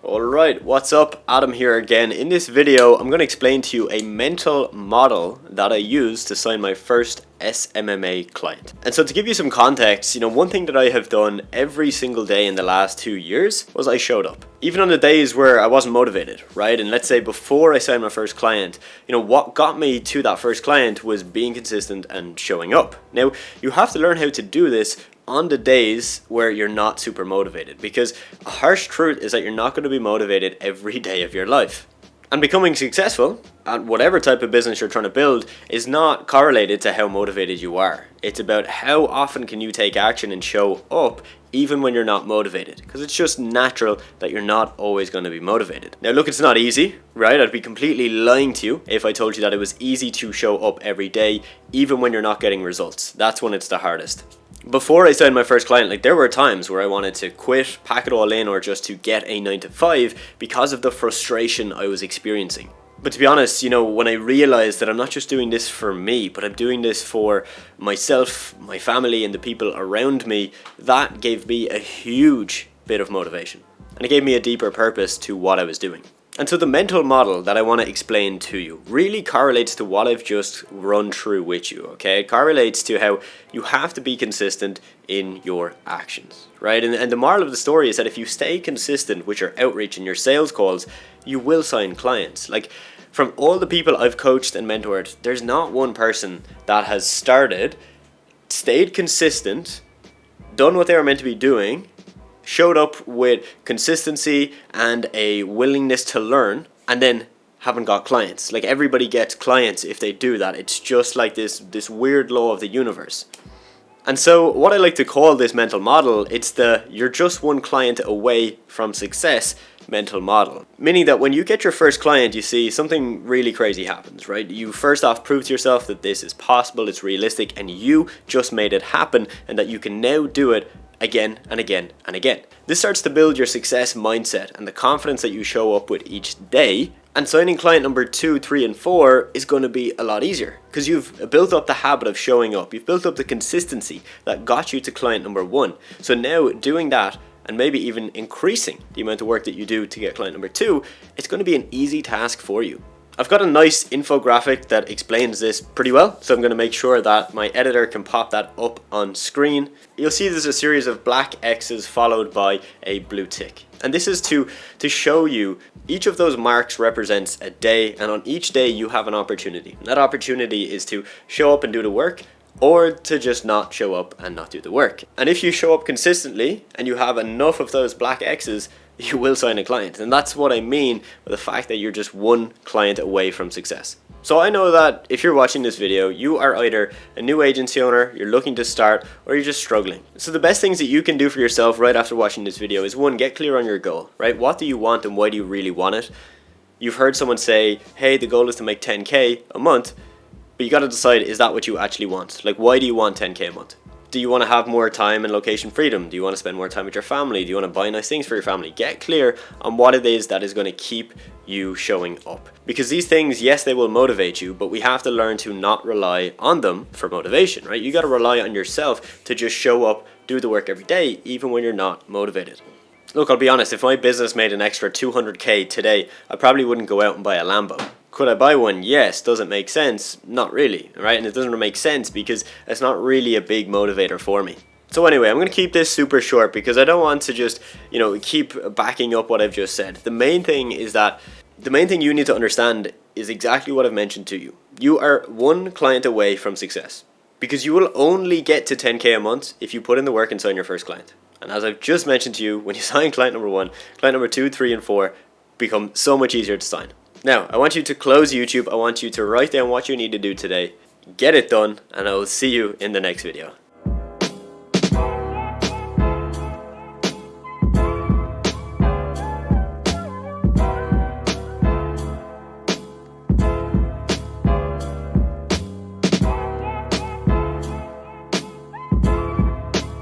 Alright, what's up? Adam here again. In this video, I'm going to explain to you a mental model that I use to sign my first SMMA client. And so to give you some context, one thing that I have done every single day in the last 2 years was I showed up. Even on the days where I wasn't motivated, right? And let's say before I signed my first client, what got me to that first client was being consistent and showing up. Now, you have to learn how to do this on the days where you're not super motivated, because a harsh truth is that you're not going to be motivated every day of your life. And becoming successful at whatever type of business you're trying to build is not correlated to how motivated you are. It's about how often can you take action and show up even when you're not motivated, because it's just natural that you're not always going to be motivated. Now look, it's not easy, right? I'd be completely lying to you if I told you that it was easy to show up every day even when you're not getting results. That's when it's the hardest. Before I signed my first client, there were times where I wanted to quit, pack it all in, or just to get a 9 to 5 because of the frustration I was experiencing. But to be honest, when I realized that I'm not just doing this for me, but I'm doing this for myself, my family, and the people around me, that gave me a huge bit of motivation. And it gave me a deeper purpose to what I was doing. And so the mental model that I want to explain to you really correlates to what I've just run through with you, okay? It correlates to how you have to be consistent in your actions, right? And the moral of the story is that if you stay consistent with your outreach and your sales calls, you will sign clients. From all the people I've coached and mentored, there's not one person that has started, stayed consistent, done what they were meant to be doing, showed up with consistency and a willingness to learn, and then haven't got clients. Everybody gets clients if they do that. It's just like this weird law of the universe. And so what I like to call this mental model, it's the you're just one client away from success mental model. Meaning that when you get your first client, you see something really crazy happens, right? You first off prove to yourself that this is possible, it's realistic, and you just made it happen, and that you can now do it again and again and again. This starts to build your success mindset and the confidence that you show up with each day. And signing client number 2, 3, and 4 is going to be a lot easier because you've built up the habit of showing up. You've built up the consistency that got you to client number 1. So now doing that, and maybe even increasing the amount of work that you do to get client number 2, it's going to be an easy task for you. I've got a nice infographic that explains this pretty well, so I'm going to make sure that my editor can pop that up on screen. You'll see there's a series of black X's followed by a blue tick. And this is to show you each of those marks represents a day, and on each day you have an opportunity. And that opportunity is to show up and do the work, or to just not show up and not do the work. And if you show up consistently and you have enough of those black X's, you will sign a client. And that's what I mean with the fact that you're just one client away from success. So I know that if you're watching this video, you are either a new agency owner, you're looking to start, or you're just struggling. So the best things that you can do for yourself right after watching this video is 1, get clear on your goal, right? What do you want and why do you really want it? You've heard someone say, hey, the goal is to make 10K a month, but you got to decide, is that what you actually want? Why do you want 10K a month? Do you want to have more time and location freedom? Do you want to spend more time with your family? Do you want to buy nice things for your family? Get clear on what it is that is going to keep you showing up. Because these things, yes, they will motivate you, but we have to learn to not rely on them for motivation, right? You got to rely on yourself to just show up, do the work every day, even when you're not motivated. Look, I'll be honest, if my business made an extra 200K today, I probably wouldn't go out and buy a Lambo. Could I buy one? Yes. Does it make sense? Not really, right? And it doesn't make sense because it's not really a big motivator for me. So anyway, I'm going to keep this super short because I don't want to just, keep backing up what I've just said. The main thing you need to understand is exactly what I've mentioned to you. You are one client away from success because you will only get to 10K a month if you put in the work and sign your first client. And as I've just mentioned to you, when you sign client number 1, client number 2, 3, and 4 become so much easier to sign. Now, I want you to close YouTube. I want you to write down what you need to do today, get it done, and I will see you in the next video.